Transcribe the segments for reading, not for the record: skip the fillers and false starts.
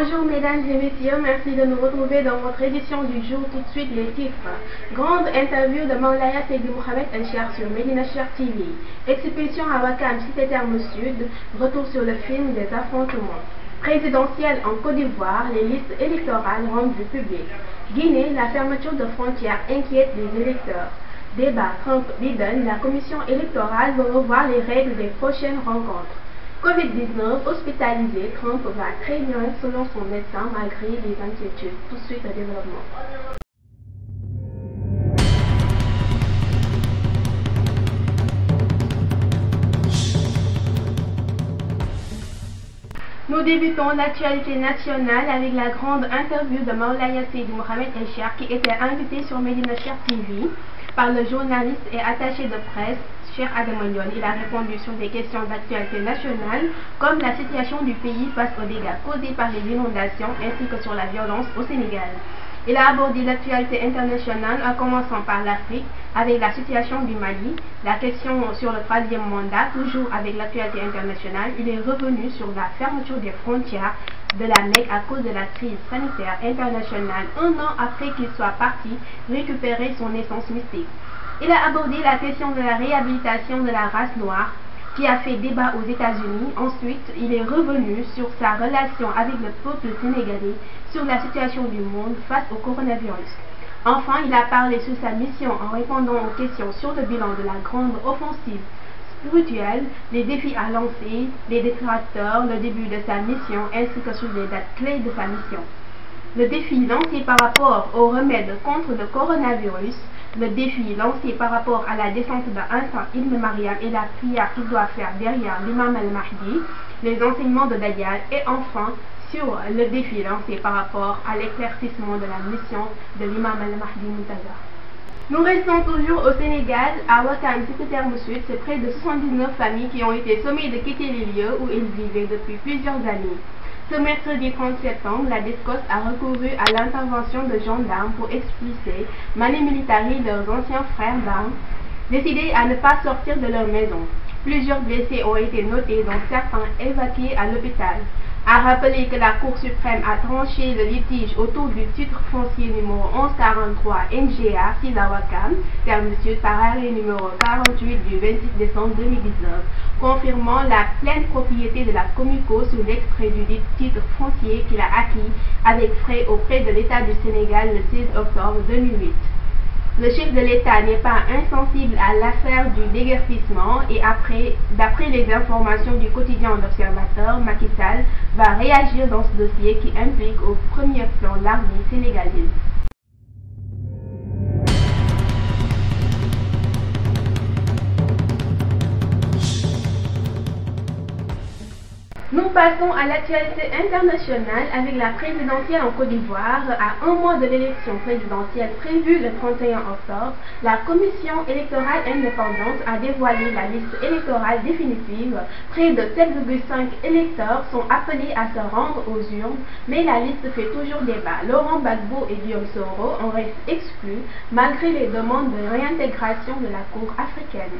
Bonjour mesdames et messieurs, merci de nous retrouver dans votre édition du jour. Tout de suite les titres. Grande interview de Maulaya Seydi Mohamed El Cheikh sur Medina Cheikh TV. Expulsion à Ouakam, Cité Terme Sud. Retour sur le film des affrontements. Présidentielle en Côte d'Ivoire, les listes électorales rendues publiques. Guinée, la fermeture de frontières inquiète les électeurs. Débat Trump-Biden, la commission électorale veut revoir les règles des prochaines rencontres. Covid-19, hospitalisé, Trump va très bien selon son médecin malgré les inquiétudes. Tout de suite le développement. Nous débutons l'actualité nationale avec la grande interview de Maulaya Seydi Mohamed El Cheikh qui était invité sur Medina Cheikh TV par le journaliste et attaché de presse Cheikh Adama Ndione. Il a répondu sur des questions d'actualité nationale comme la situation du pays face aux dégâts causés par les inondations ainsi que sur la violence au Sénégal. Il a abordé l'actualité internationale en commençant par l'Afrique avec la situation du Mali, la question sur le troisième mandat, toujours avec l'actualité internationale. Il est revenu sur la fermeture des frontières de la Mecque à cause de la crise sanitaire internationale, un an après qu'il soit parti récupérer son essence mystique. Il a abordé la question de la réhabilitation de la race noire qui a fait débat aux États-Unis. Ensuite, il est revenu sur sa relation avec le peuple sénégalais, sur la situation du monde face au coronavirus. Enfin, il a parlé sur sa mission en répondant aux questions sur le bilan de la grande offensive spirituelle, les défis à lancer, les détracteurs, le début de sa mission ainsi que sur les dates clés de sa mission. Le défi lancé par rapport au remède contre le coronavirus, le défi lancé par rapport à la descente d'Insa Ibn Mariam et la prière qu'il doit faire derrière l'imam al-Mahdi, les enseignements de Dajjal et enfin sur le défi lancé par rapport à l'éclaircissement de la mission de l'imam al-Mahdi Muntazar. Nous restons toujours au Sénégal, à Ouakam, Cité Terme Sud. C'est près de 79 familles qui ont été sommées de quitter les lieux où ils vivaient depuis plusieurs années. Ce mercredi 30 septembre, la DSCOS a recouru à l'intervention de gendarmes pour expulser Mani Militari, leurs anciens frères d'armes, décidés à ne pas sortir de leur maison. Plusieurs blessés ont été notés, dont certains évacués à l'hôpital. A rappelé que la Cour suprême a tranché le litige autour du titre foncier numéro 1143 NGA 6 à Ouakam, Terme Sud, par arrêt numéro 48 du 26 décembre 2019, confirmant la pleine propriété de la Comico sur l'extrait du titre foncier qu'il a acquis avec frais auprès de l'État du Sénégal le 6 octobre 2008. Le chef de l'État n'est pas insensible à l'affaire du déguerpissement et d'après les informations du quotidien L'Observateur, Macky Sall va réagir dans ce dossier qui implique au premier plan l'armée sénégalaise. Nous passons à l'actualité internationale avec la présidentielle en Côte d'Ivoire. À un mois de l'élection présidentielle prévue le 31 octobre, la commission électorale indépendante a dévoilé la liste électorale définitive. Près de 7,5 électeurs sont appelés à se rendre aux urnes, mais la liste fait toujours débat. Laurent Gbagbo et Guillaume Soro en restent exclus malgré les demandes de réintégration de la Cour africaine.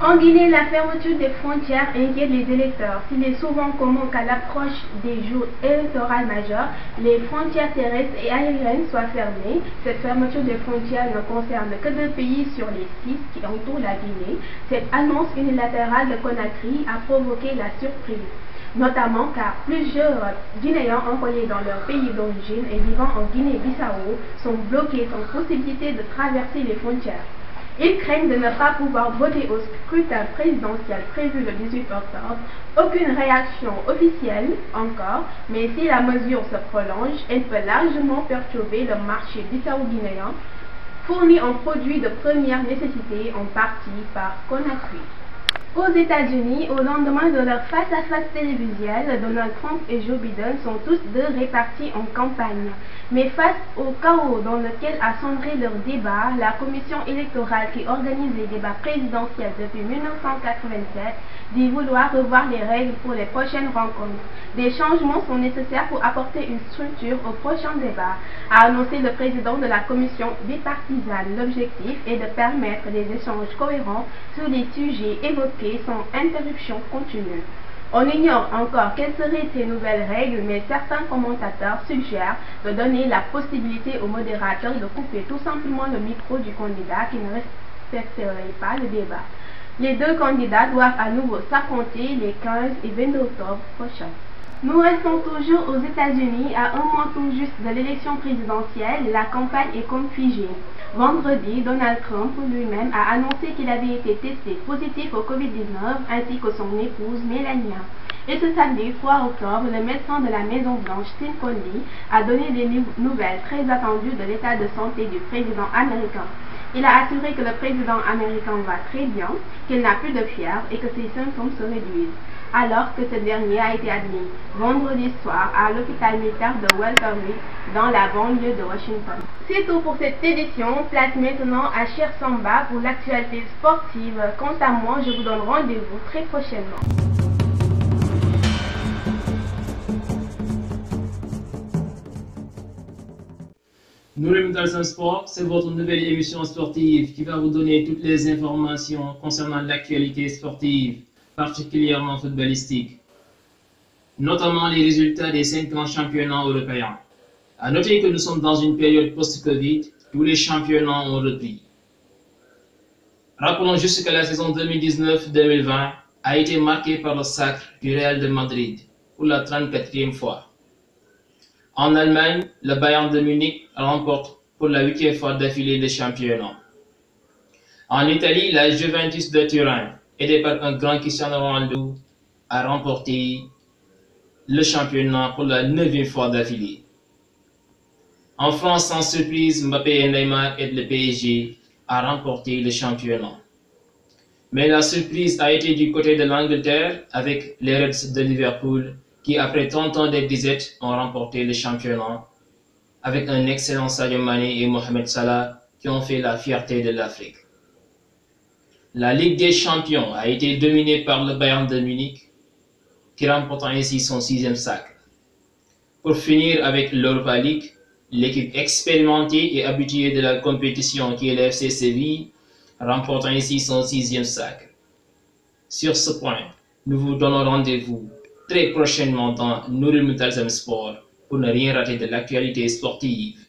En Guinée, la fermeture des frontières inquiète les électeurs. S'il est souvent commun qu'à l'approche des jours électoraux majeurs, les frontières terrestres et aériennes soient fermées, cette fermeture des frontières ne concerne que 2 pays sur les 6 qui entourent la Guinée. Cette annonce unilatérale de Conakry a provoqué la surprise, notamment car plusieurs Guinéens envoyés dans leur pays d'origine et vivant en Guinée-Bissau sont bloqués sans possibilité de traverser les frontières. Ils craignent de ne pas pouvoir voter au scrutin présidentiel prévu le 18 octobre. Aucune réaction officielle encore, mais si la mesure se prolonge, elle peut largement perturber le marché bissau-guinéen, fourni en produits de première nécessité en partie par Conakry. Aux États-Unis, au lendemain de leur face-à-face télévisuel, Donald Trump et Joe Biden sont tous deux répartis en campagne. Mais face au chaos dans lequel a sombré leur débat, la commission électorale qui organise les débats présidentiels depuis 1987 dit vouloir revoir les règles pour les prochaines rencontres. Des changements sont nécessaires pour apporter une structure au prochain débat, a annoncé le président de la commission bipartisane. L'objectif est de permettre des échanges cohérents sur les sujets évoqués sans interruption continue. On ignore encore quelles seraient ces nouvelles règles, mais certains commentateurs suggèrent de donner la possibilité aux modérateurs de couper tout simplement le micro du candidat qui ne respecterait pas le débat. Les deux candidats doivent à nouveau s'affronter les 15 et 22 octobre prochains. Nous restons toujours aux États-Unis. À un mois tout juste de l'élection présidentielle, la campagne est comme figée. Vendredi, Donald Trump lui-même a annoncé qu'il avait été testé positif au Covid-19 ainsi que son épouse Melania. Et ce samedi 3 octobre, le médecin de la Maison-Blanche, Tim Conley, a donné des nouvelles très attendues de l'état de santé du président américain. Il a assuré que le président américain va très bien, qu'il n'a plus de fièvre et que ses symptômes se réduisent, alors que ce dernier a été admis vendredi soir à l'hôpital militaire de Walter Reed dans la banlieue de Washington. C'est tout pour cette édition. Place maintenant à Cher Samba pour l'actualité sportive. Quant à moi, je vous donne rendez-vous très prochainement. Nourim Talsam Sport, c'est votre nouvelle émission sportive qui va vous donner toutes les informations concernant l'actualité sportive, particulièrement footballistique, notamment les résultats des 5 grands championnats européens. À noter que nous sommes dans une période post-Covid, tous les championnats ont repris. Rappelons juste que la saison 2019-2020 a été marquée par le sacre du Real de Madrid pour la 34e fois. En Allemagne, le Bayern de Munich remporte pour la 8e fois d'affilée le championnat. En Italie, la Juventus de Turin, aidée par un grand Cristiano Ronaldo, a remporté le championnat pour la 9e fois d'affilée. En France, sans surprise, Mbappé et Neymar aident le PSG à remporter le championnat. Mais la surprise a été du côté de l'Angleterre avec les Reds de Liverpool qui, après 30 ans de disette, ont remporté le championnat avec un excellent Sadio Mané et Mohamed Salah qui ont fait la fierté de l'Afrique. La Ligue des Champions a été dominée par le Bayern de Munich qui remporte ainsi son 6e sacre. Pour finir avec l'Europa League, l'équipe expérimentée et habituée de la compétition qui est le FC Séville remporte ainsi son 6e sacre. Sur ce point, nous vous donnons rendez-vous très prochainement dans Nourim Talsam Sport pour ne rien rater de l'actualité sportive.